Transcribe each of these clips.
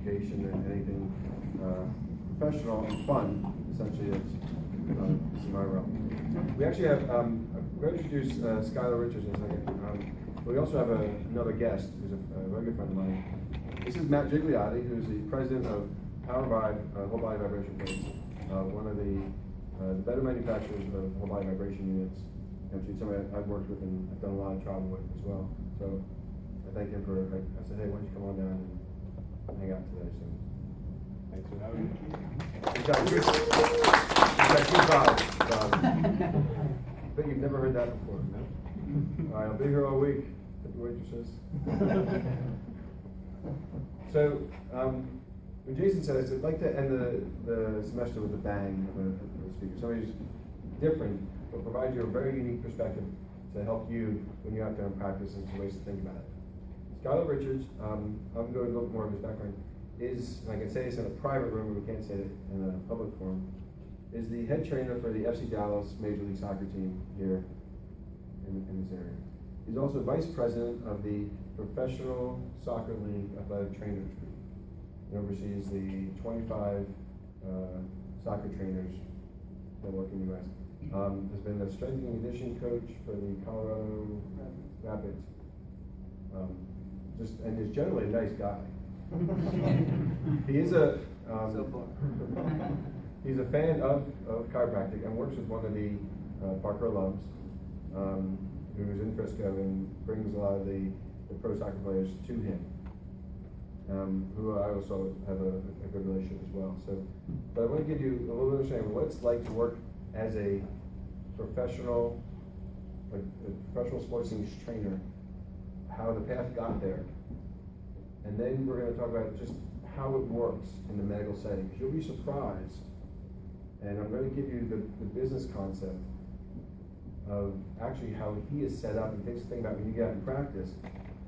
education and anything professional and fun, essentially, that's in my realm. We actually have, I'm going to introduce Skylar Richards in a second. But we also have another guest who's a very good friend of mine. This is Matt Gigliotti, who's the president of Power Vibe Whole Body Vibration Plates, one of the better manufacturers of whole body vibration units. Actually, somebody I've worked with and I've done a lot of travel with as well. So I thank him for, I said, hey, why don't you come on down and hang out today? So Thanks for having me. He's got good vibes. I bet you've never heard that before. No? All right, I'll be here all week. Tip the waitresses. So, when Jason says, I'd like to end the semester with a bang of a speaker. Somebody who's different, but provides you a very unique perspective to help you when you're out there in practice and some ways to think about it. Skylar Richards, I'm going to go a little more of his background, is, and I can say this in a private room, but we can't say it in a public forum, is the head trainer for the FC Dallas Major League Soccer team here in this area. He's also vice president of the Professional Soccer League Athletic Trainers Group. He oversees the 25 soccer trainers that work in the U.S. Has been the strength and conditioning coach for the Colorado Rapids. And is generally a nice guy. He is a he's a fan of chiropractic and works with one of the Parker alums, who's in Frisco and brings a lot of the pro soccer players to him. Who I also have a good relationship as well. So, but I want to give you a little bit of understanding of what it's like to work as a professional sports teams trainer, how the path got there, and then we're going to talk about just how it works in the medical setting. Because you'll be surprised, and I'm going to give you the business concept of actually how he is set up and things to think about when you get out in practice.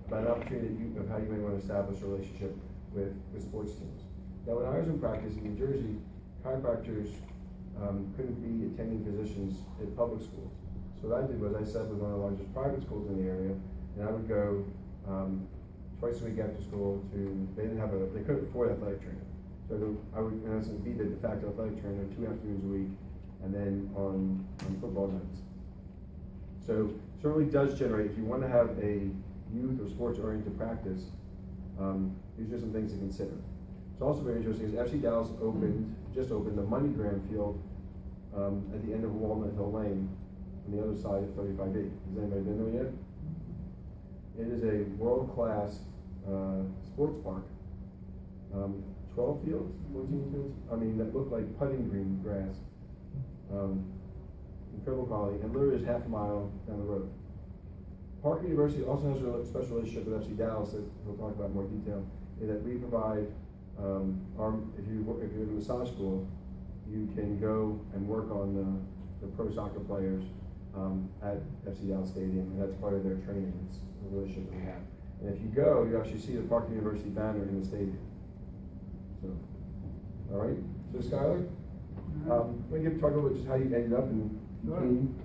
About an opportunity of how you may want to establish a relationship with sports teams. Now, when I was in practice in New Jersey, chiropractors couldn't be attending physicians at public schools. So what I did was I sat with one of the largest private schools in the area, and I would go twice a week after school to, they couldn't afford athletic training. So I would, in essence, be the de facto athletic trainer 2 afternoons a week, and then on football nights. So it certainly does generate, if you want to have a youth or sports-oriented practice, these are some things to consider. It's also very interesting is FC Dallas just opened the MoneyGram field at the end of Walnut Hill Lane on the other side of 35E. Has anybody been there yet? It is a world-class sports park. 12 fields, 14 fields, that look like putting green grass. Incredible quality, and literally is half a mile down the road. Parker University also has a special relationship with FC Dallas that we'll talk about in more detail, in that we provide, if you're in a massage school, you can go and work on the pro soccer players at FC Dallas Stadium, and that's part of their training. It's a relationship that we have. And if you go, you actually see the Parker University banner in the stadium. So, all right, so Skylar, let me talk about just how you ended up in between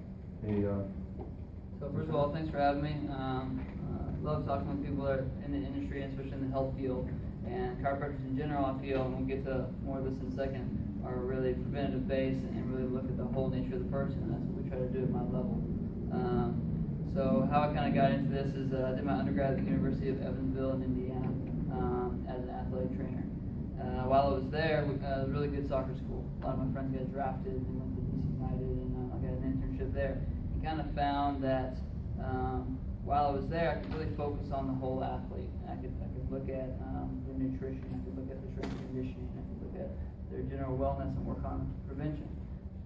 So first of all, thanks for having me. Love talking with people that are in the industry, especially in the health field. And chiropractors in general, I feel, and we'll get to more of this in a second, are really preventative based and really look at the whole nature of the person. And that's what we try to do at my level. So how I kind of got into this is I did my undergrad at the University of Evansville in Indiana as an athletic trainer. While I was there, it was a really good soccer school. A lot of my friends got drafted and went to DC United, and I got an internship there. Kind of found that while I was there, I could really focus on the whole athlete. I could look at their nutrition, I could look at their strength and conditioning, I could look at their general wellness and work on prevention.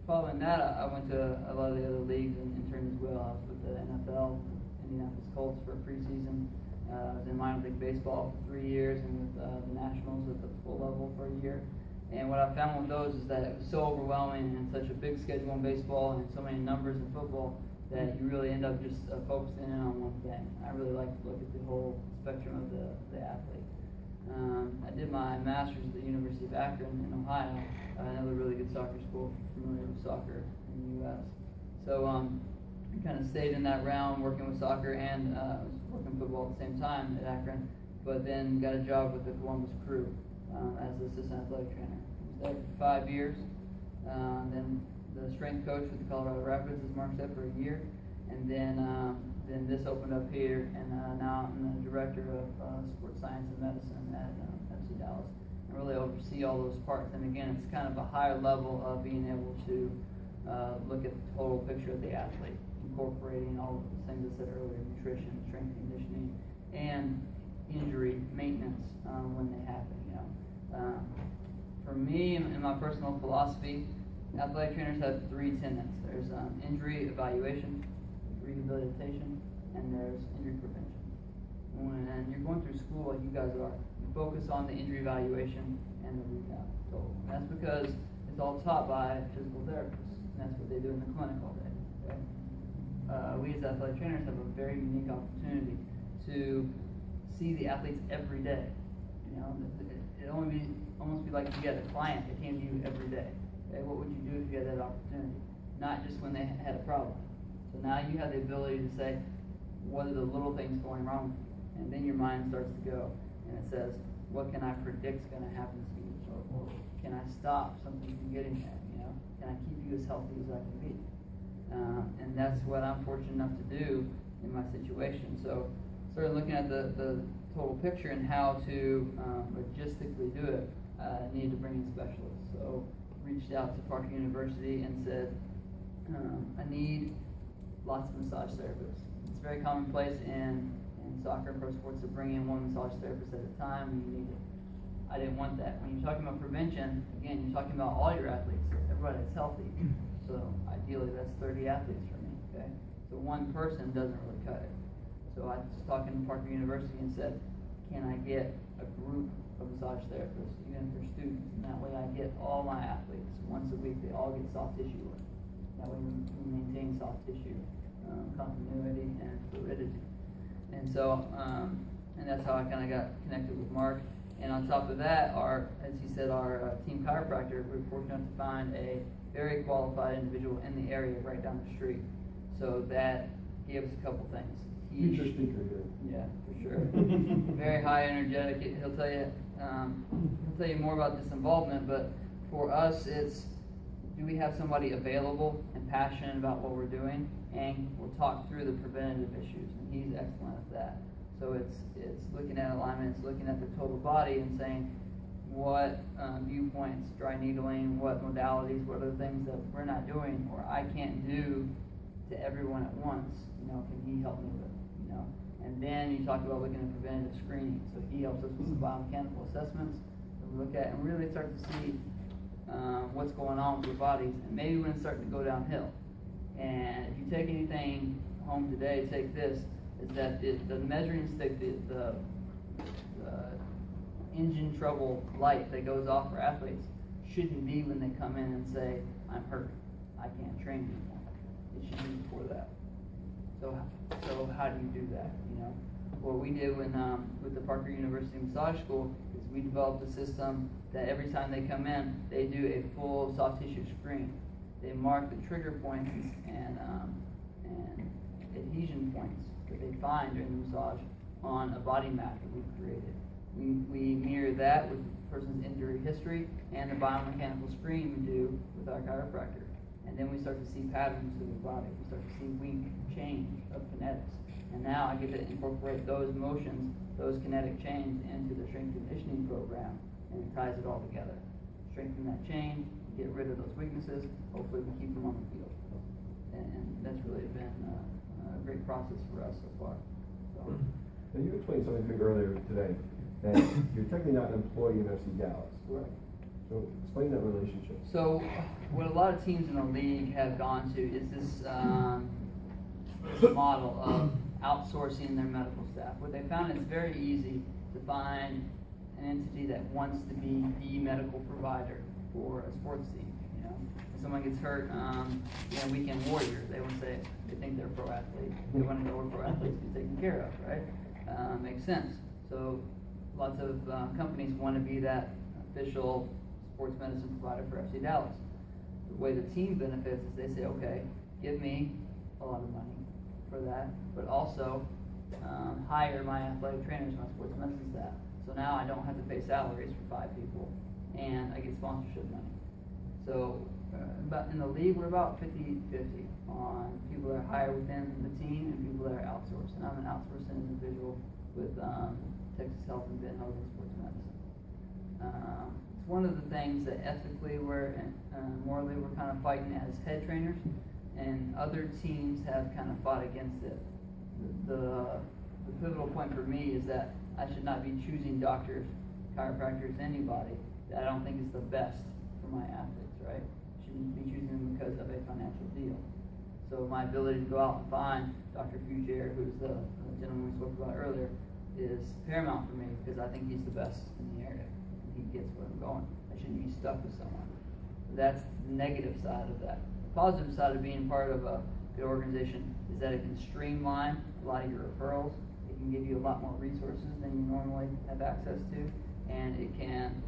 Following that, I went to a lot of the other leagues and interned as well. I was with the NFL, Indianapolis Colts for a preseason. I was in minor league baseball for 3 years and with the Nationals at the full level for a year. And what I found with those is that it was so overwhelming and such a big schedule in baseball and so many numbers in football that you really end up just focusing in on one thing. I really like to look at the whole spectrum of the athlete. I did my master's at the University of Akron in Ohio, another really good soccer school, if you're familiar with soccer in the U.S. So I kind of stayed in that realm working with soccer and was working football at the same time at Akron, but then got a job with the Columbus Crew. as the assistant athletic trainer. I was there for 5 years. Then the strength coach with the Colorado Rapids, as Mark said, for a year. And then this opened up here, and now I'm the director of sports science and medicine at FC Dallas. I really oversee all those parts. And again, it's kind of a higher level of being able to look at the total picture of the athlete, incorporating all of the things I said earlier: nutrition, strength conditioning, and injury maintenance when they happen. For me, in my personal philosophy, athletic trainers have 3 tenets. There's injury evaluation, rehabilitation, and there's injury prevention. When you're going through school like you guys are, you focus on the injury evaluation and the rehab total. And that's because it's all taught by physical therapists, and that's what they do in the clinic all day. Okay? We as athletic trainers have a very unique opportunity to see the athletes every day. It'd almost be like if you had a client that came to you every day. Okay? What would you do if you had that opportunity? Not just when they had a problem. So now you have the ability to say, what are the little things going wrong with you? And then your mind starts to go, and it says, what can I predict is going to happen to you? Or can I stop something from getting there? Can I keep you as healthy as I can be? And that's what I'm fortunate enough to do in my situation. So started looking at the total picture and how to logistically do it. I needed to bring in specialists. So reached out to Parker University and said, I need lots of massage therapists. It's very commonplace in soccer and pro sports to bring in one massage therapist at a time when you need it. I didn't want that. When you're talking about prevention, again, you're talking about all your athletes, everybody that's healthy. So ideally that's 30 athletes for me, okay? So one person doesn't really cut it. So I was talking to Parker University and said, can I get a group of massage therapists, even if they're students? And that way I get all my athletes once a week, they all get soft tissue work. That way we maintain soft tissue continuity and fluidity. And so, and that's how I kind of got connected with Mark. And on top of that, as he said, our team chiropractor, we were fortunate to find a very qualified individual in the area right down the street. So that gave us a couple things. Future speaker here. Yeah, for sure. Very high energetic. He'll tell you more about this involvement, but for us, it's, do we have somebody available and passionate about what we're doing? And we'll talk through the preventative issues, and he's excellent at that. So it's looking at alignment, it's looking at the total body and saying what viewpoints, dry needling, what modalities, what are the things that we're not doing or I can't do to everyone at once, can he help me with, And then you talk about looking at preventative screening. So he helps us with some biomechanical assessments that we look at and really start to see what's going on with your bodies, and maybe when it's starting to go downhill. And if you take anything home today, take this, is that the measuring stick, the engine trouble light that goes off for athletes shouldn't be when they come in and say, I'm hurt, I can't train anymore. It should be before that. So how do you do that? What we did with the Parker University Massage School is we developed a system that every time they come in, they do a full soft tissue screen. They mark the trigger points and adhesion points that they find during the massage on a body map that we've created. We mirror that with the person's injury history and the biomechanical screen we do with our chiropractor. And then we start to see patterns through the body. We start to see weak change of kinetics. And now I get to incorporate those motions, those kinetic chains into the strength conditioning program, and it ties it all together. Strengthen that chain, get rid of those weaknesses, hopefully we keep them on the field. And that's really been a great process for us so far. So. Now you explained something to me earlier today, that you're technically not an employee of FC Dallas. Correct. So explain that relationship. So what a lot of teams in the league have gone to is this model of outsourcing their medical staff. What they found is very easy to find an entity that wants to be the medical provider for a sports team. If someone gets hurt, weekend warrior, they would say they think they're a pro athlete. They want to know where pro athletes get taken care of, right? Makes sense. So lots of companies want to be that official sports medicine provider for FC Dallas. The way the team benefits is they say, okay, give me a lot of money for that, but also hire my athletic trainers, my sports medicine staff. So now I don't have to pay salaries for 5 people, and I get sponsorship money. So about in the league, we're about 50-50 on people that are hired within the team and people that are outsourced. And I'm an outsourced individual with Texas Health and Ben Hogan Sports Medicine. It's one of the things that ethically morally we're kind of fighting as head trainers, and other teams have kind of fought against it. The pivotal point for me is that I should not be choosing doctors, chiropractors, anybody that I don't think is the best for my athletes, right? I shouldn't be choosing them because of a financial deal. So my ability to go out and find Dr. Fugier, who's the gentleman we spoke about earlier, is paramount for me because I think he's the best in the area. He gets where I'm going. I shouldn't be stuck with someone. That's the negative side of that. The positive side of being part of a good organization is that it can streamline a lot of your referrals. It can give you a lot more resources than you normally have access to, and it can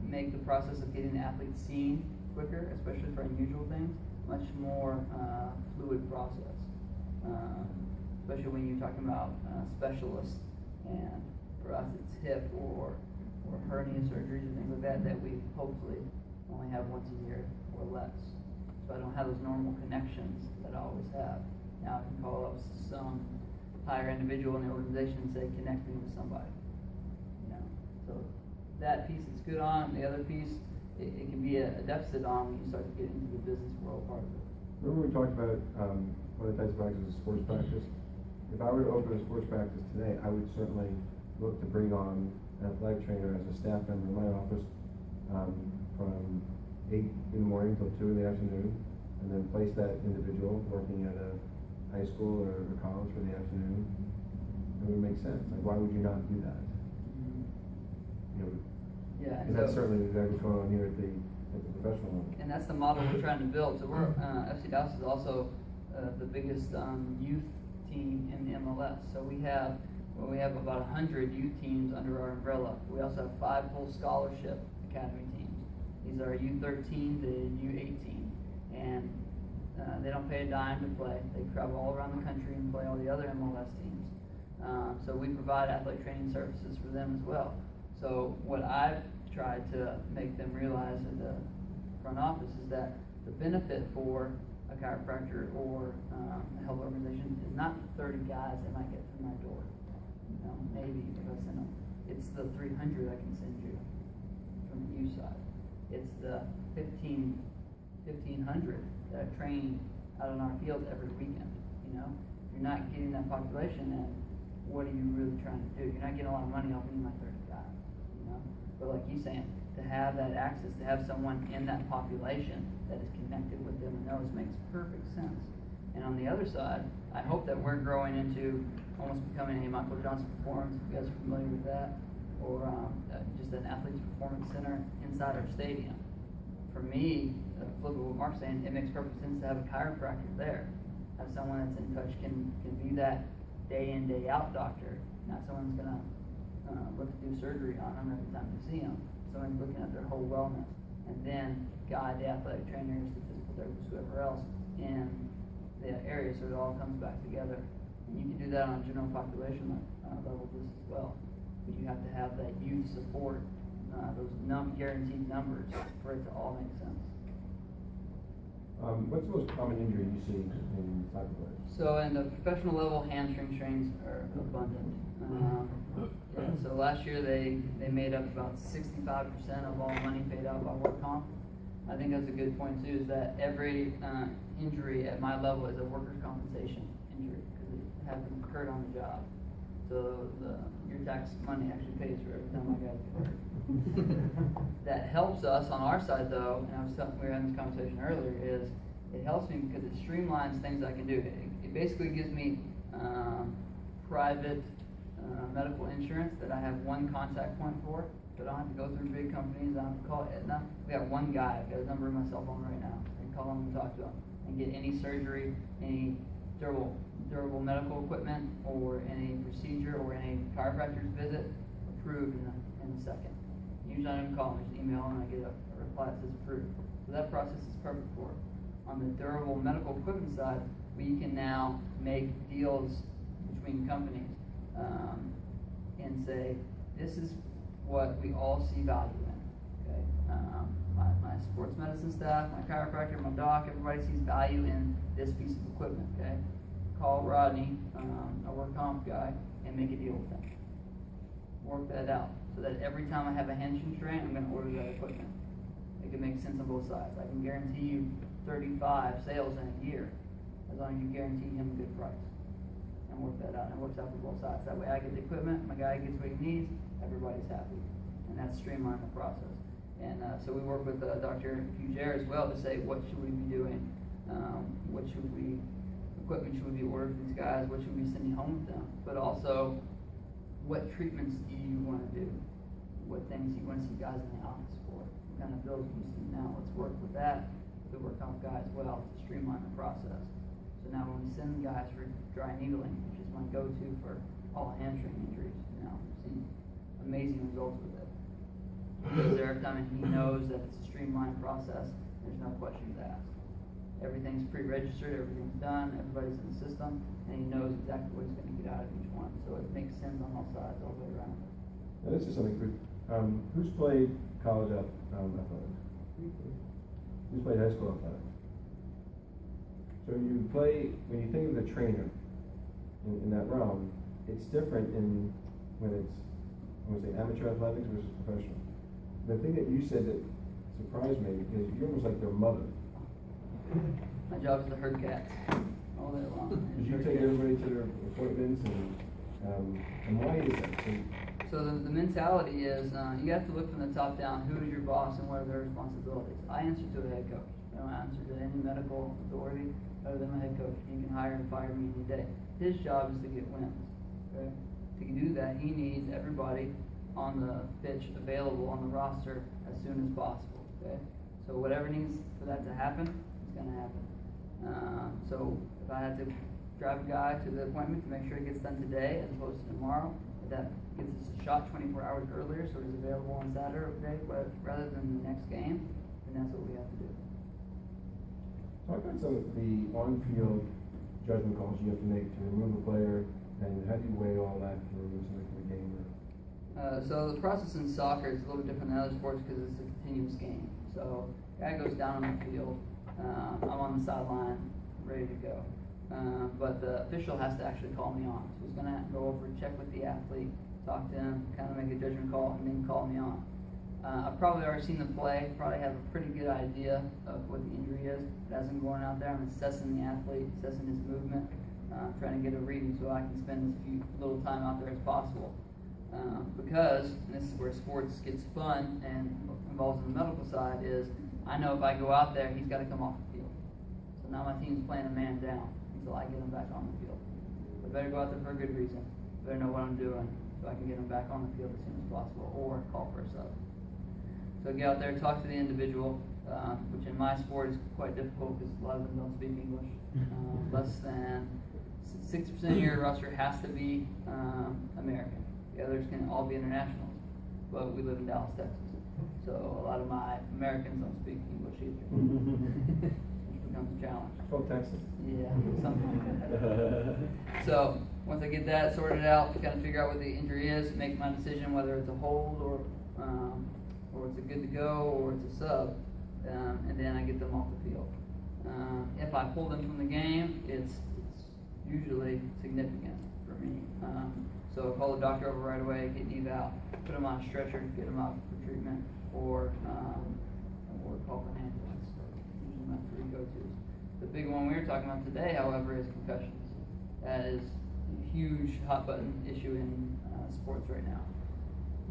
make the process of getting the athletes seen quicker, especially for unusual things, much more fluid process. Especially when you're talking about specialists, and for us it's hip or hernia surgeries or things like that we hopefully only have once a year or less. So I don't have those normal connections that I always have. Now I can call up some higher individual in the organization and say, connect me with somebody. You know, so that piece is good on. The other piece, it can be a deficit on when you start to get into the business world part of it. Remember we talked about one of the types of practice is sports practice? If I were to open a sports practice today, I would certainly look to bring on an athletic trainer as a staff member in my office from 8 in the morning till 2 in the afternoon, and then place that individual working at a high school or a college for the afternoon. It would make sense. Like, why would you not do that? You know, yeah, and that's certainly exactly what's going on here at the professional level. And that's the model we're trying to build. So we're FC Dallas is also the biggest youth team in the MLS. So we have about 100 youth teams under our umbrella. We also have 5 full scholarship academy teams. These are U13 to U18, and they don't pay a dime to play. They travel all around the country and play all the other MLS teams. So we provide athletic training services for them as well. So what I've tried to make them realize at the front office is that the benefit for a chiropractor or a health organization is not the 30 guys that might get through my door. You know, maybe if I send them, it's the 300 I can send you from the U side. It's the 1,500 that are trained out on our fields every weekend. You know, if you're not getting that population, then what are you really trying to do? You're not getting a lot of money off of my 30 guys. You know, but like you're saying, to have that access, to have someone in that population that is connected with them and knows makes perfect sense. And on the other side, I hope that we're growing into almost becoming a Michael Johnson Performance, if you guys are familiar with that, or just an athlete's performance center inside our stadium. For me, flip of what Mark's saying, it makes perfect sense to have a chiropractor there. Have someone that's in touch, can be that day in, day out doctor, not someone's going to look to do surgery on them every time you see them. Someone's looking at their whole wellness, and then guide the athletic trainers, the physical therapists, whoever else in the area, so it all comes back together. And you can do that on a general population level just as well. But you have to have that youth support, those guaranteed numbers for it to all make sense. What's the most common injury you see in soccer players? So in the professional level, hamstring strains are abundant. So last year they made up about 65% of all money paid out by work comp. I think that's a good point too, is that every injury at my level is a workers' compensation injury because it hasn't occurred on the job. So your tax money actually pays for every time I got hurt. That helps us on our side though, and we were having this conversation earlier, is it helps me because it streamlines things I can do. It basically gives me private medical insurance that I have one contact point for. So I don't have to go through big companies. I don't have to call Aetna. We got one guy. I've got his number in my cell phone right now. I can call him and talk to him and get any surgery, any durable medical equipment, or any procedure, or any chiropractor's visit approved in a second. Usually I don't even call him, I just email him and I get a reply that says approved. So that process is perfect for it. On the durable medical equipment side, we can now make deals between companies and say, this is what we all see value in, okay? My sports medicine staff, my chiropractor, my doc, everybody sees value in this piece of equipment, okay? Call Rodney, a work comp guy, and make a deal with him. Work that out, so that every time I have a hamstring strain, I'm gonna order that equipment. It can make sense on both sides. I can guarantee you 35 sales in a year, as long as you guarantee him a good price. And work that out, and it works out for both sides. That way I get the equipment, my guy gets what he needs, everybody's happy. And that's streamlining the process. And so we work with Dr. Fugere as well to say, what should we be doing? Equipment should we be ordering for these guys? What should we be sending home with them? But also, what treatments do you want to do? What things you want to see guys in the office for? What kind of bills do you see now? Let's work with that. We work on guys well to streamline the process. So now when we send guys for dry needling, which is my go-to for all hamstring injuries, we've seen amazing results with it. Because every time he knows that it's a streamlined process, there's no questions asked. Everything's pre-registered, everything's done, everybody's in the system, and he knows exactly what he's going to get out of each one. So it makes sense on all sides, all the way around. Now this is something good. Who's played college athletics? Who's played high school athletics? So you play, when you think of the trainer in that realm, it's different when it's, I want to say, amateur athletics versus professional. The thing that you said that surprised me is you're almost like their mother. My job is to herd cats all day long. Did you take everybody to their appointments, and why is that? So the mentality is you have to look from the top down. Who is your boss and what are their responsibilities? I answer to a head coach. I don't answer to any medical authority other than my head coach. He can hire and fire me any day. His job is to get wins. Okay? To do that, he needs everybody on the pitch available on the roster as soon as possible. Okay? So whatever needs for that to happen, it's going to happen. So if I had to drive a guy to the appointment to make sure it gets done today as opposed to tomorrow, if that gets us a shot 24 hours earlier so he's available on Saturday rather than the next game, then that's what we have to do. Talk about some of the on-field judgment calls you have to make to remove a player, and how do you weigh all that to remove somebody from the game? So the process in soccer is a little bit different than other sports because it's a continuous game. So guy goes down on the field, I'm on the sideline, ready to go. But the official has to actually call me on. So he's going to go over, check with the athlete, talk to him, kind of make a judgment call, and then call me on. I've probably already seen the play, probably have a pretty good idea of what the injury is. But as I'm going out there, I'm assessing the athlete, assessing his movement, trying to get a reading so I can spend as little time out there as possible. Because, and this is where sports gets fun and involves in the medical side, is I know if I go out there, he's got to come off the field. So now my team's playing a man down until I get him back on the field. I better go out there for a good reason. I better know what I'm doing so I can get him back on the field as soon as possible, or call for a sub. So get out there, talk to the individual, which in my sport is quite difficult because a lot of them don't speak English. Less than 60% of your roster has to be American. The others can all be internationals, but we live in Dallas, Texas. So a lot of my Americans don't speak English either. Which becomes a challenge. It's called Texas. Yeah, something like that. So once I get that sorted out, kind of figure out what the injury is, make my decision whether it's a hold or it's a good to go or it's a sub, and then I get them off the field. If I pull them from the game, it's usually significant for me. So call the doctor over right away, get an eval, put them on a stretcher, get them out for treatment, or call for an ambulance. Usually my three go-tos. The big one we were talking about today, however, is concussions. That is a huge hot button issue in sports right now.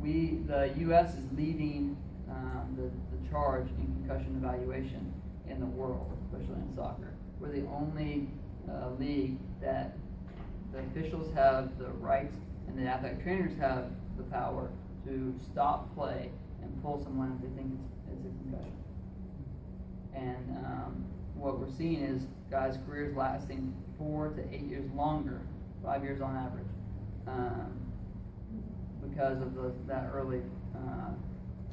The U.S. is leading the charge in concussion evaluation in the world, especially in soccer. We're the only league that the officials have the rights and the athletic trainers have the power to stop play and pull someone if they think it's a concussion. And what we're seeing is guys' careers lasting 4 to 8 years longer, 5 years on average, because of that early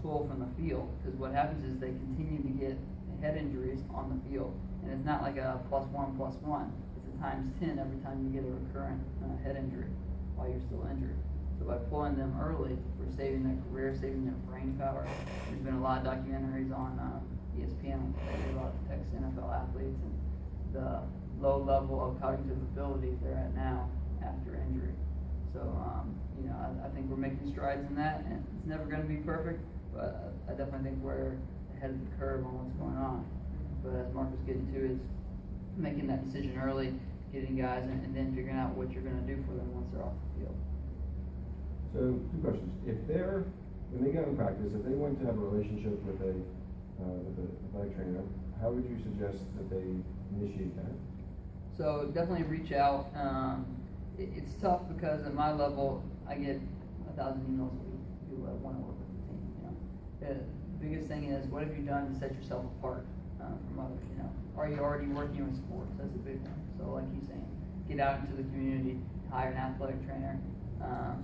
pull from the field. Because what happens is they continue to get head injuries on the field, and it's not like a +1+1. It's a ×10 every time you get a recurrent head injury while you're still injured. So by pulling them early, we're saving their career, saving their brain power. There's been a lot of documentaries on ESPN that a lot of ex-NFL athletes and the low level of cognitive ability they're at now after injury. So, I think we're making strides in that, and it's never going to be perfect, but I definitely think we're ahead of the curve on what's going on. But as Mark was getting to, is making that decision early, getting guys, and then figuring out what you're going to do for them once they're off the field. So, two questions. When they go in practice, if they want to have a relationship with a athletic trainer, how would you suggest that they initiate that? So definitely reach out. It's tough because at my level, I get 1,000 emails a week. People that want to work with the team. The biggest thing is, what have you done to set yourself apart from others? Are you already working with sports? That's a big thing. So like he's saying, get out into the community, hire an athletic trainer,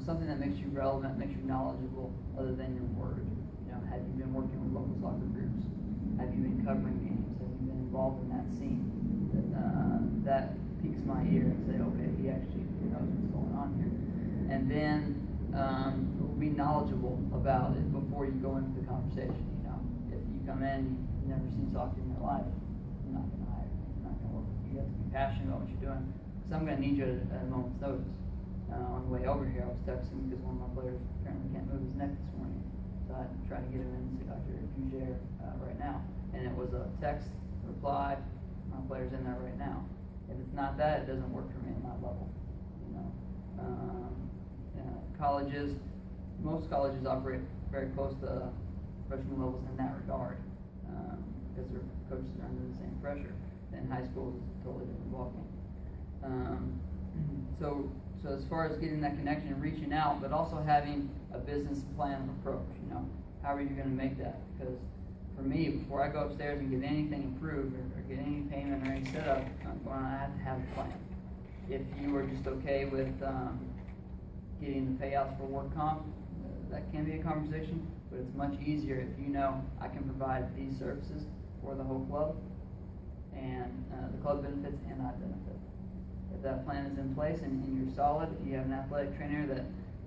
something that makes you relevant, makes you knowledgeable, other than your word. Have you been working with local soccer groups? Have you been covering games? Have you been involved in that scene? That piques my ear and say, okay, he actually knows what's going on here. And then be knowledgeable about it before you go into the conversation. If you come in, you've never seen soccer in your life, you're not going to hire. You're not going to work. You have to be passionate about what you're doing, because I'm going to need you at a moment's notice. On the way over here, I was texting because one of my players apparently can't move his neck this morning. So I tried to get him in and see Dr. Fugere right now. And it was a text, reply, my player's in there right now. If it's not that, it doesn't work for me at my level. Colleges, most colleges operate very close to freshman levels in that regard, because their coaches are under the same pressure. And high school is a totally different ballgame. So as far as getting that connection and reaching out, but also having a business plan approach, how are you going to make that? Because for me, before I go upstairs and get anything approved or get any payment or any setup going on, I have to have a plan. If you are just okay with getting the payouts for work comp, that can be a conversation, but it's much easier if you know I can provide these services for the whole club, and the club benefits and I benefit. If that plan is in place and you're solid, you have an athletic trainer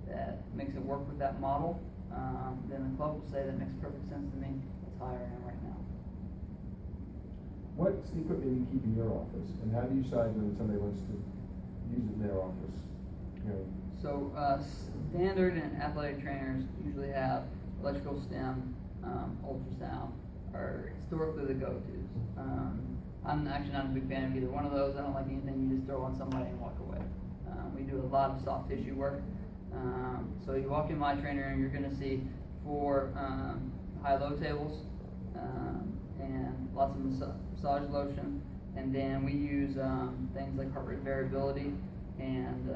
that makes it work with that model, then the club will say that makes perfect sense to me. Let's hire him right now. What's the equipment you keep in your office, and how do you decide when somebody wants to use it in their office? So standard and athletic trainers usually have electrical stim, ultrasound, are historically the go-tos. I'm actually not a big fan of either one of those. I don't like anything you just throw on somebody and walk away. We do a lot of soft tissue work. So you walk in my trainer and you're going to see 4 high-low tables and lots of massage lotion. And then we use things like heart rate variability and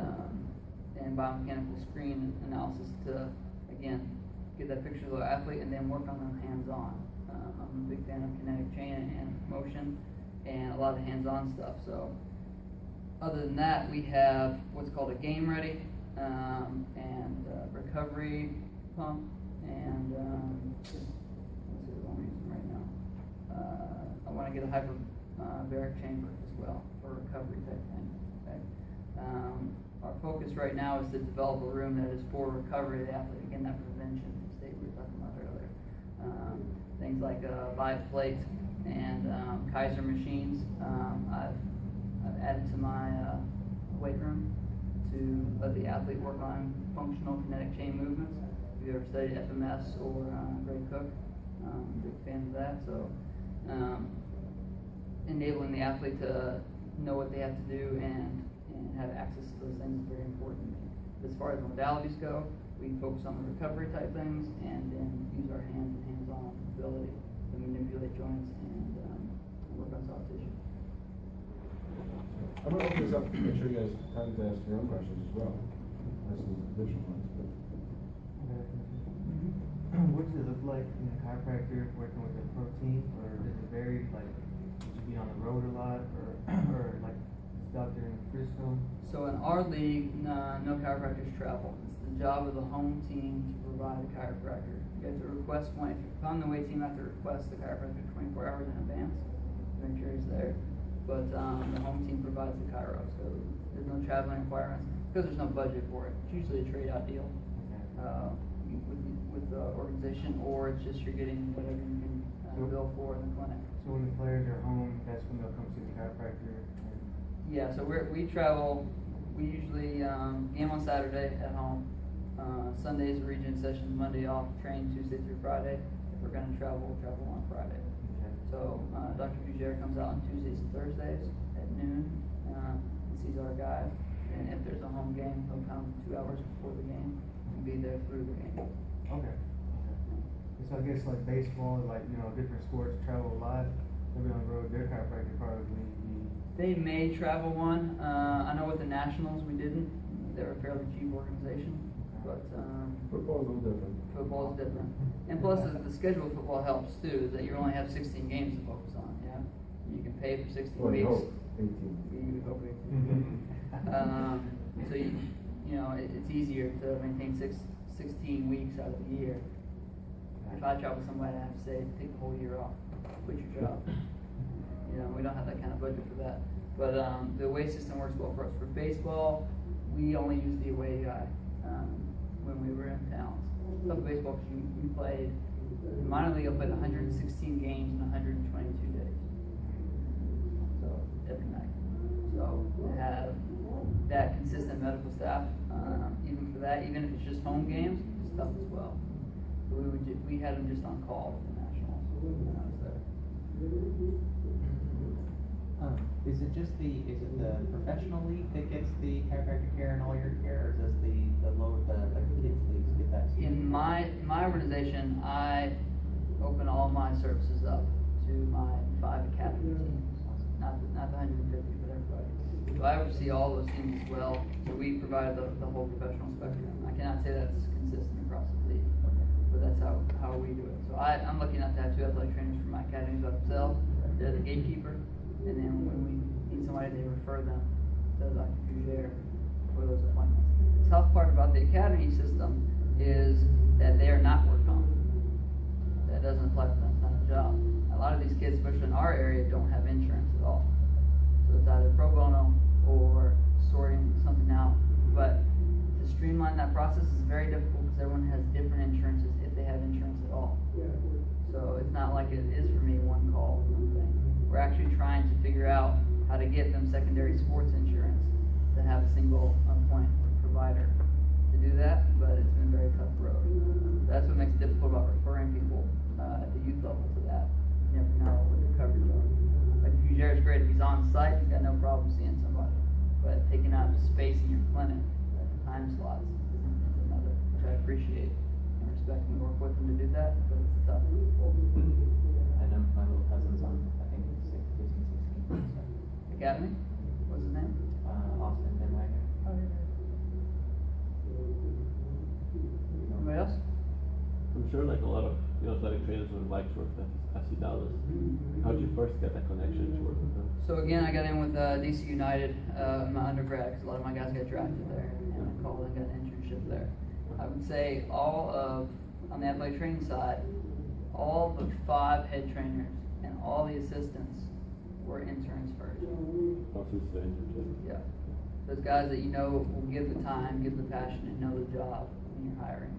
biomechanical screen analysis to, again, get that picture of the athlete and then work on them hands-on. I'm a big fan of kinetic chain and motion and a lot of hands-on stuff. So other than that, we have what's called a game ready and recovery pump, and let's see what I'm using right now. I want to get a hyperbaric chamber as well for recovery type thing. Okay? Our focus right now is to develop a room that is for recovery of the athlete. Again, that prevention state we were talking about earlier. Things like Vive plate and Kaiser machines. I've added to my weight room to let the athlete work on functional kinetic chain movements. If you've ever studied FMS or Greg Cook, I'm a big fan of that. So enabling the athlete to know what they have to do and have access to those things is very important. As far as modalities go, we focus on the recovery type things and then use our hands and hands-on ability to manipulate joints and work on soft tissue. I'm going to open this up to make sure you guys have time to ask your own questions as well. That's some additional ones. What does it look like in a chiropractor working with a pro team, or does it vary? Like, would you be on the road a lot, or like Dr. in Frisco? So in our league, no chiropractors travel. It's the job of the home team to provide a chiropractor. You have to request one. If you're on the away team, you have to request the chiropractor 24 hours in advance to make sure he's there. But the home team provides the chiro, so there's no traveling requirements because there's no budget for it. It's usually a trade-out deal. with the organization, or it's just you're getting whatever you can bill for in the clinic. So when the players are home, that's when they'll come see the chiropractor? Yeah, so we travel, we usually game on Saturday at home. Sundays are region sessions, Monday off, train Tuesday through Friday. If we're gonna travel, we'll travel on Friday. Okay. So Dr. Fugere comes out on Tuesdays and Thursdays at noon, and sees our guys. And if there's a home game, he'll come 2 hours before the game and be there through the game. Okay. So I guess like baseball, like, different sports travel a lot. They'll be on the road, their chiropractor probably be. They may travel one. I know with the Nationals we didn't. They're a fairly cheap organization, but Football's a little different. football is different. And plus the schedule of football helps too, is that you only have 16 games to focus on, yeah? You can pay for 16 Well, you weeks. hope, 18. You would hope 18. So it's easier to maintain 16 weeks out of the year. If I travel somewhere, I have to say, take the whole year off, quit your job. We don't have that kind of budget for that. But the away system works well for us. For baseball, we only use the away guy when we were in towns. So for baseball, because you played, in minor league, I played 116 games in 122 days. So every night. So to have that consistent medical staff, even for that, even if it's just home games, it's tough as well. So we had them just on call with the Nationals when I was there. Is it the professional league that gets the chiropractic care and all your care, or does the kids leagues get that too? In my organization, I open all my services up to my 5 academy teams, not the 150, but everybody. So I oversee all those teams as well. So we provide the whole professional spectrum. I cannot say that's consistent across the league, but that's how we do it. So I'm lucky enough to have 2 athletic trainers for my academies by themselves. They're the gatekeeper, and then when we need somebody, they refer them to Dr. Fugere for those appointments. The tough part about the academy system is that they are not worked on. That doesn't apply to them, it's not a job. A lot of these kids, especially in our area, don't have insurance at all. So it's either pro bono or sorting something out. But to streamline that process is very difficult because everyone has different insurances if they have insurance at all. So it's not like it is for me, one call, one thing. We're actually trying to figure out how to get them secondary sports insurance to have a single point provider to do that, but it's been a very tough road. That's what makes it difficult about referring people at the youth level to that. You never know what the coverage are. Like Fugere is great, if he's on site, he's got no problem seeing somebody. But taking out space in your clinic, time slots, is another, which I appreciate and respect and work with them to do that, but it's tough. I know my little cousin's on, I think, 15, 16. Academy? What's his name? Austin Ben Wagner. Oh, yeah. Anybody else? I'm sure like a lot of athletic trainers would like to work at FC Dallas. How did you first get that connection to work with them? So again, I got in with DC United in my undergrad because a lot of my guys got drafted there, and I called and got an internship there. I would say on the athletic training side, all the 5 head trainers and all the assistants were interns first. Also, it's the internship. Yeah. Those guys that will give the time, give the passion, and know the job when you're hiring.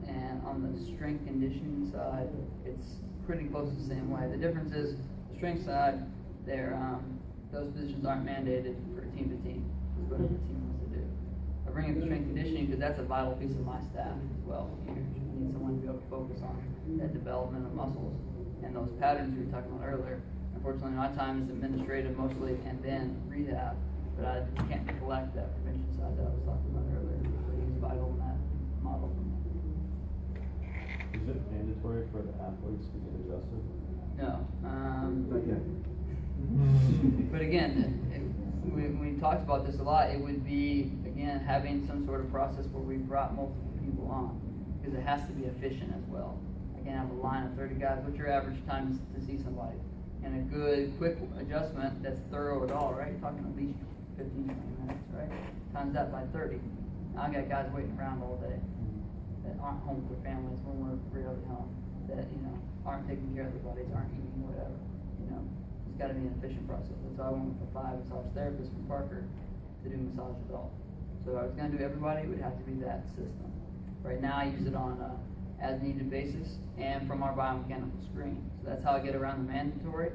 And on the strength conditioning side, it's pretty close to the same way. The difference is, the strength side, those positions aren't mandated for team to team. It's whatever the team wants to do. I bring up the strength conditioning because that's a vital piece of my staff as well. You need someone to be able to focus on that development of muscles and those patterns we were talking about earlier. Unfortunately, my time is administrative mostly and then rehab, but I can't neglect that prevention side that I was talking about earlier. So he's vital in that model for me. Is it mandatory for the athletes to get adjusted? No. Not yet. But again, we talked about this a lot. It would be, again, having some sort of process where we brought multiple people on, because it has to be efficient as well. I can't have a line of 30 guys. What's your average time to see somebody? And a good, quick adjustment that's thorough at all, right? You're talking at least 15, 20 minutes, right? Times that by 30. Now I got guys waiting around all day that aren't home with their families when we're rarely home, that, aren't taking care of their bodies, aren't eating, whatever, It's got to be an efficient process. That's why I went with the 5 massage therapists from Parker to do massage adult. So if I was gonna do everybody, it would have to be that system. Right now, I use it on a as-needed basis and from our biomechanical screen. So that's how I get around the mandatory.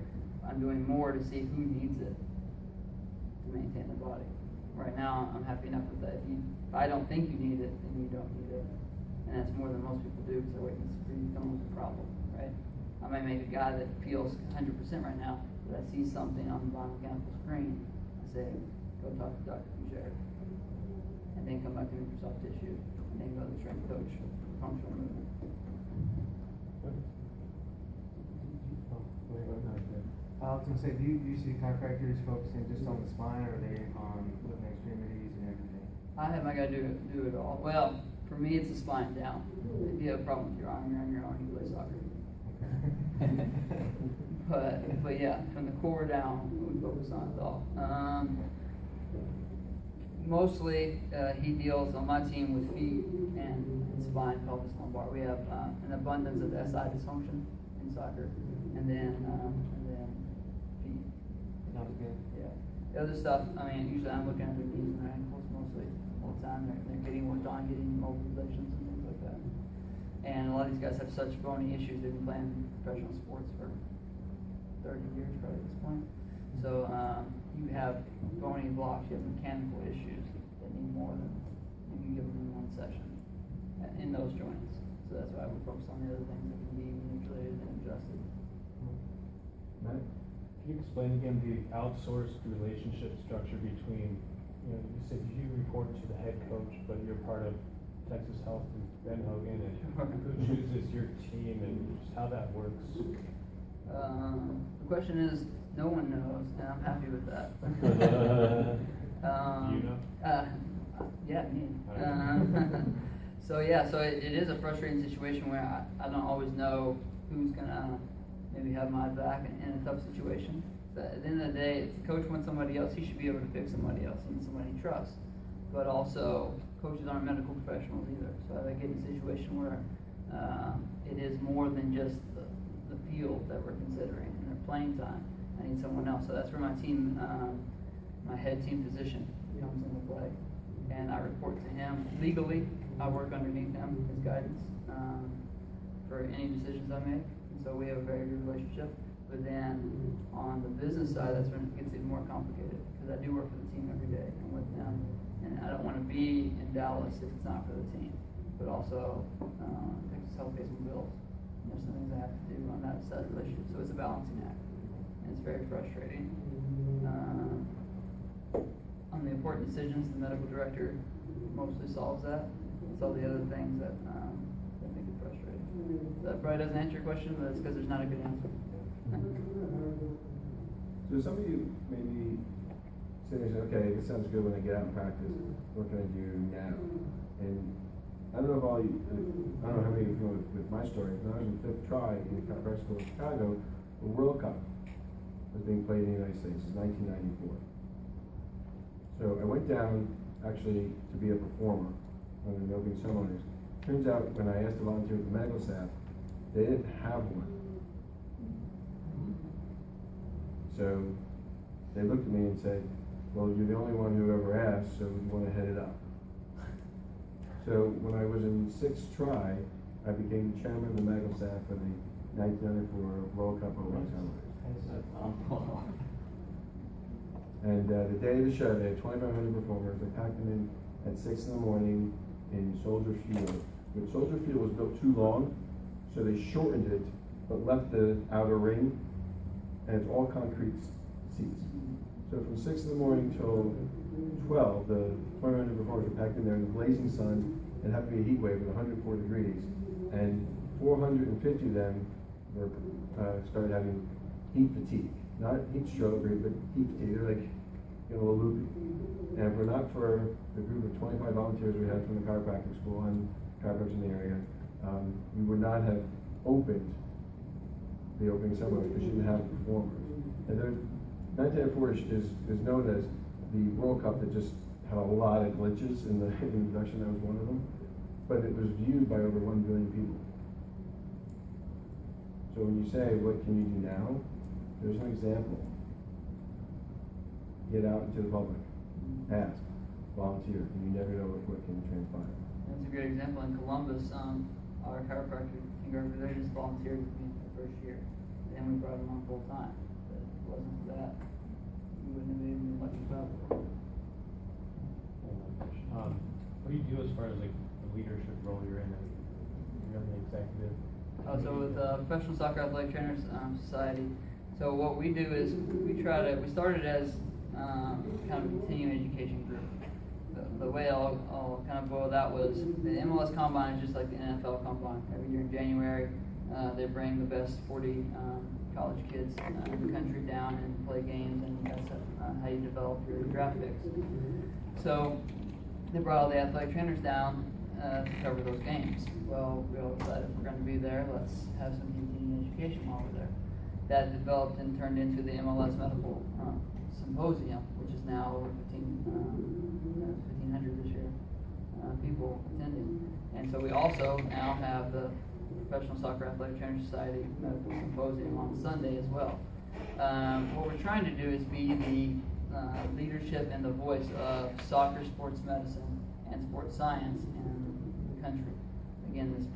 I'm doing more to see who needs it to maintain the body. Right now, I'm happy enough with that. If I don't think you need it, then you don't need it. And that's more than most people do, because they're waiting for you to come with a problem, right? I might make a guy that feels 100% right now, but I see something on the biomechanical screen. I say, go talk to Dr. Boucher. And then come back to me for soft tissue. And then go to the strength coach for functional movement. I was gonna say, do you see chiropractors focusing just on the spine, or are they on looking at extremities and everything? I have my guy do it all. Well, for me, it's the spine down. If you have a problem with your arm, you're on your own. You play soccer. But yeah, from the core down, we focus on it all. Mostly, he deals on my team with feet and spine, pelvis, lumbar. We have an abundance of SI dysfunction in soccer, and then feet. Sounds good. Yeah. The other stuff, I mean, usually I'm looking at their knees and their ankles mostly all the time. They're getting worked on, getting mobilizations and things like that. And a lot of these guys have such bony issues. They've been playing professional sports for 30 years probably at this point. So you have bony blocks, you have mechanical issues that need more than you can give them in one session in those joints. So that's why we focus on the other things that can be manipulated and adjusted. Matt? Can you explain again the outsourced relationship structure between, you said you report to the head coach, but you're part of Texas Health and Ben Hogan, and who chooses your team and just how that works? The question is, no one knows, and I'm happy with that. You know? Yeah, me. So it is a frustrating situation where I don't always know who's gonna maybe have my back in a tough situation. So at the end of the day, if the coach wants somebody else, he should be able to pick somebody else and somebody he trusts. But also, coaches aren't medical professionals either. So I get in a situation where it is more than just the field that we're considering and their playing time. I need someone else. So that's where my team, my head team physician comes into play. And I report to him legally. I work underneath him, his guidance, for any decisions I make. And so we have a very good relationship. But then on the business side, that's when it gets even more complicated, because I do work for the team every day. I'm with them. And I don't want to be in Dallas if it's not for the team. But also, Texas Health pays my bills. There's some things I have to do on that side of the relationship. So it's a balancing act. And it's very frustrating. On the important decisions, the medical director mostly solves that. It's all the other things that make it frustrating. That probably doesn't answer your question, but it's because there's not a good answer. So some of you maybe say, okay, this sounds good when I get out and practice. What can I do now? And I don't know if I don't know how many of you know with my story. When I was in fifth try in chiropractic school in Chicago, the World Cup was being played in the United States. It's 1994. So I went down actually to be a performer on the opening ceremonies. Turns out when I asked to volunteer with the medical staff, they didn't have one. So they looked at me and said, well, you're the only one who ever asked, so you want to head it up. So when I was in sixth try, I became the chairman of the medical staff for the 1994 World Cup opening ceremonies. And the day of the show, they had 2,500 performers. They packed them in at 6 in the morning in Soldier Field. But Soldier Field was built too long, so they shortened it, but left the outer ring, and it's all concrete seats. So from 6 in the morning till 12, the 2,500 performers were packed in there in the blazing sun. It happened to be a heat wave with 104 degrees, and 450 of them were started having heat fatigue. Not heat stroke, but heat fatigue. They're like, a little loopy. And if we're not for the group of 25 volunteers we had from the chiropractic school and chiropractors in the area, we would not have opened the opening ceremony because you didn't have performers. And there's 1994 is known as the World Cup that just had a lot of glitches in the introduction. That was one of them. But it was viewed by over 1 billion people. So when you say, what can you do now? There's an example. Get out into the public. Ask. volunteer, and you never know what can transpire. That's a great example. In Columbus, our chiropractor, they just volunteered with me the first year. Then we brought him on full time. But if it wasn't for that, we wouldn't have even let him travel. What do you do as far as like the leadership role you're in? You're on the executive. So with Professional Soccer Athletic Trainers Society, so what we do is we started as kind of a continuing education group. The way I'll kind of boil that was the MLS Combine is just like the NFL Combine. Every year in January, they bring the best 40 college kids in the country down and play games, and that's how you develop your draft picks. So they brought all the athletic trainers down to cover those games. Well, we all decided if we're going to be there, let's have some continuing education while we're there. That developed and turned into the MLS Medical Symposium, which is now over 1,500 this year, people attending. And so we also now have the Professional Soccer Athletic Trainers Society Medical Symposium on Sunday as well. What we're trying to do is be the leadership and the voice of soccer, sports medicine, and sports science in the country. Again, this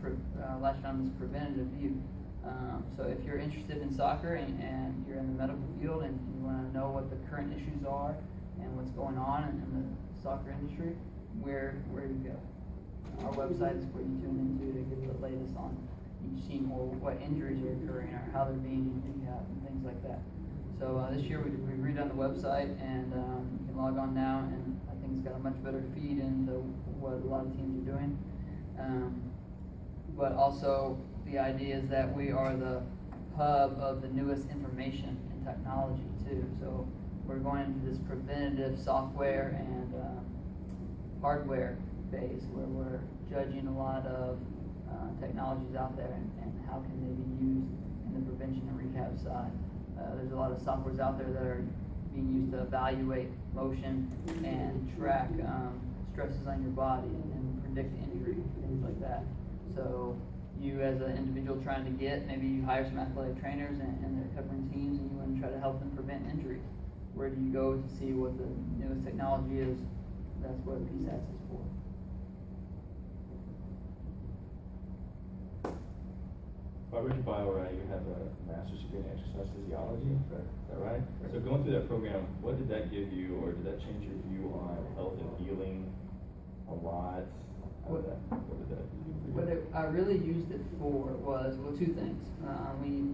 latched on this preventative view. So if you're interested in soccer and you're in the medical field and you want to know what the current issues are and what's going on in the soccer industry, where do you go? Our website is where you tune into to get the latest on each team or what injuries are occurring or how they're being rehabbed and things like that. So this year we've redone the website, and you can log on now, and I think it's got a much better feed into what a lot of teams are doing. But also the idea is that we are the hub of the newest information and technology too. So we're going into this preventative software and hardware phase where we're judging a lot of technologies out there and how can they be used in the prevention and rehab side. There's a lot of softwares out there that are being used to evaluate motion and track stresses on your body and predict injury, things like that. So you as an individual trying to maybe you hire some athletic trainers and they're covering teams and you want to try to help them prevent injuries. Where do you go to see what the newest technology is? That's what PSATS is for. If I read your bio right, you have a master's degree in exercise physiology, is that right? So going through that program, what did that give you, or did that change your view on health and healing a lot? What did that do for you? What I really used it for was, two things. When you're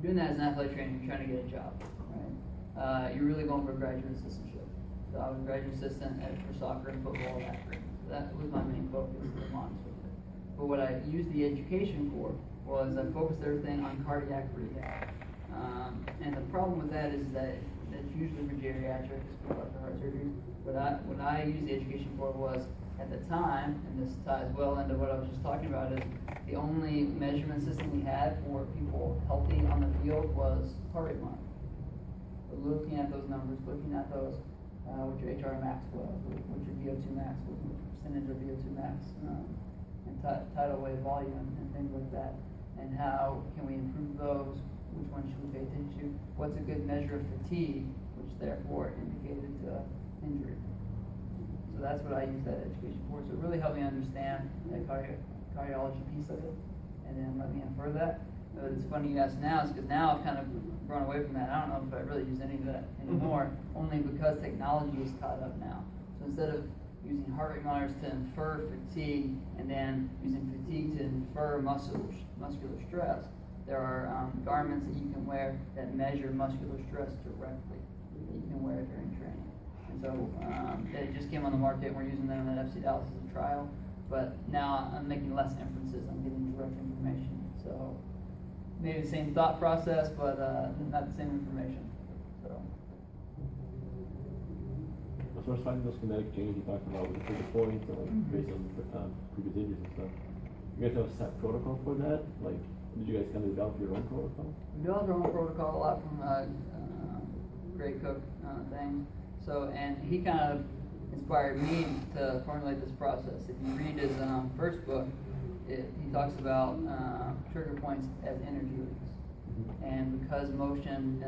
doing that as an athletic trainer, you're trying to get a job, right? You're really going for a graduate assistantship. So I was a graduate assistant for soccer and football that year. So that was my main focus, to be honest with you. But what I used the education for was I focused everything on cardiac rehab. And the problem with that is that it's usually for geriatrics, people after heart surgery. What I used the education for was, at the time, and this ties well into what I was just talking about, is the only measurement system we had for people healthy on the field was heart rate monitor. So looking at those numbers, looking at those, what your HR max was, what your VO2 max was, what percentage of VO2 max, and tidal wave volume and things like that. And how can we improve those? Which ones should we pay attention to? What's a good measure of fatigue, which therefore indicated injury? So that's what I use that education for. So it really helped me understand the cardiology piece of it, and then let me infer that. But it's funny you ask now, because now I've kind of grown away from that. I don't know if I really use any of that anymore, only because technology is caught up now. So instead of using heart rate monitors to infer fatigue, and then using fatigue to infer muscular stress, there are garments that you can wear that measure muscular stress directly that you can wear during training. And so they just came on the market. We're using them at FC Dallas as a trial, but now I'm making less inferences. I'm getting direct information. So maybe the same thought process, but not the same information. So. As far as finding those kinetic changes you talked about with the trigger points, based on previous injuries and stuff, you guys have a set protocol for that? Like, did you guys kind of develop your own protocol? We developed our own protocol a lot from Greg Cook things. So, and he kind of inspired me to formulate this process. If you read his first book, he talks about trigger points as energy leaks. And because motion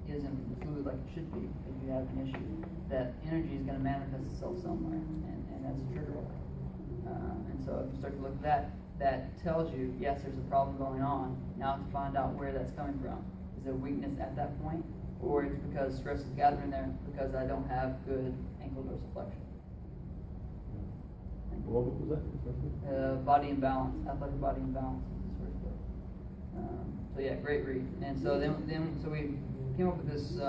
isn't fluid like it should be, if you have an issue, that energy is gonna manifest itself somewhere, and that's a trigger. And so if you start to look at that, that tells you, yes, there's a problem going on. Now to find out where that's coming from. Is there weakness at that point? Or it's because stress is gathering there because I don't have good ankle dorsiflexion. What book was that? Body and Balance, Athletic Body and Balance is his first book. So yeah, great read. And so so we came up with this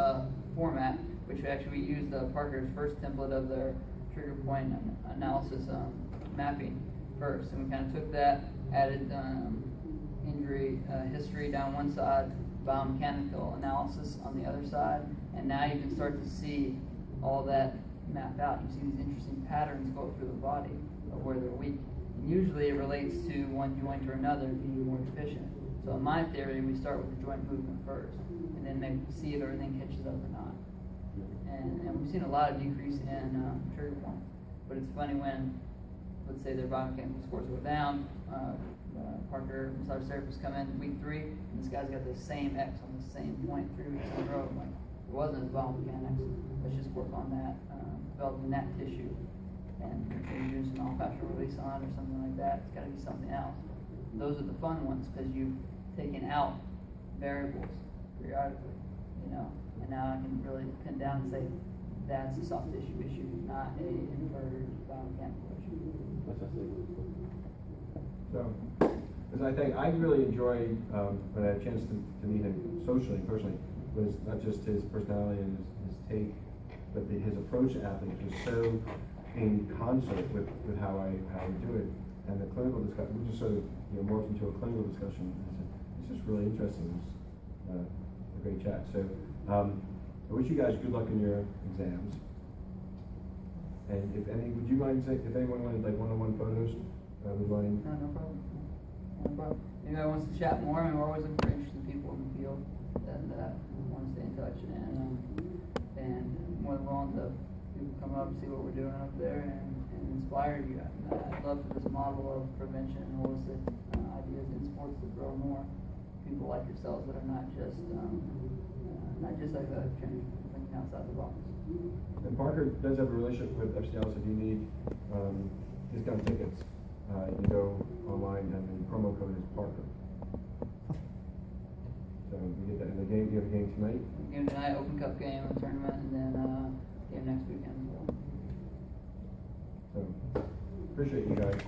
format, which we used Parker's first template of their trigger point analysis mapping first, and we kind of took that, added injury history down one side, biomechanical analysis on the other side, and now you can start to see all that mapped out. You see these interesting patterns go through the body of where they're weak. And usually it relates to one joint or another being more deficient. So in my theory, we start with the joint movement first, and then maybe see if everything catches up or not. And we've seen a lot of decrease in trigger points, but it's funny when, let's say their biomechanical scores go down, Parker, massage therapist, come in week 3, and this guy's got the same X on the same point 3 weeks in a row. I'm like, it wasn't his biomechanics, let's just work on that, developing that tissue, and maybe do some all-fascial release on it or something like that. It's gotta be something else. Those are the fun ones, because you've taken out variables periodically, and now I can really pin down and say, that's a soft tissue issue, not a inverted biomechanical issue. So, because I think I really enjoyed, when I had a chance to meet him socially, personally, was not just his personality and his take, but his approach to athletes was so in concert with how I do it. And the clinical discussion, we just sort of morphed into a clinical discussion. It's just really interesting. It was a great chat. So I wish you guys good luck in your exams. And if anyone wanted like one-on-one photos, would mind? No problem. No problem. Anybody wants to chat more? I mean, we're always looking for interesting people in the field that want to stay in touch, and more than willing to people come up, see what we're doing up there, and inspire you. I'd love for this model of prevention and holistic ideas in sports to grow more. People like yourselves that are not just like a trainer thinking outside the box. And Parker does have a relationship with FCL, so if you need discount tickets, you can go online and the promo code is Parker. So we get that in the game. You have a game tonight? Game tonight, Open Cup game, a tournament, and then game next weekend as well. So appreciate you guys.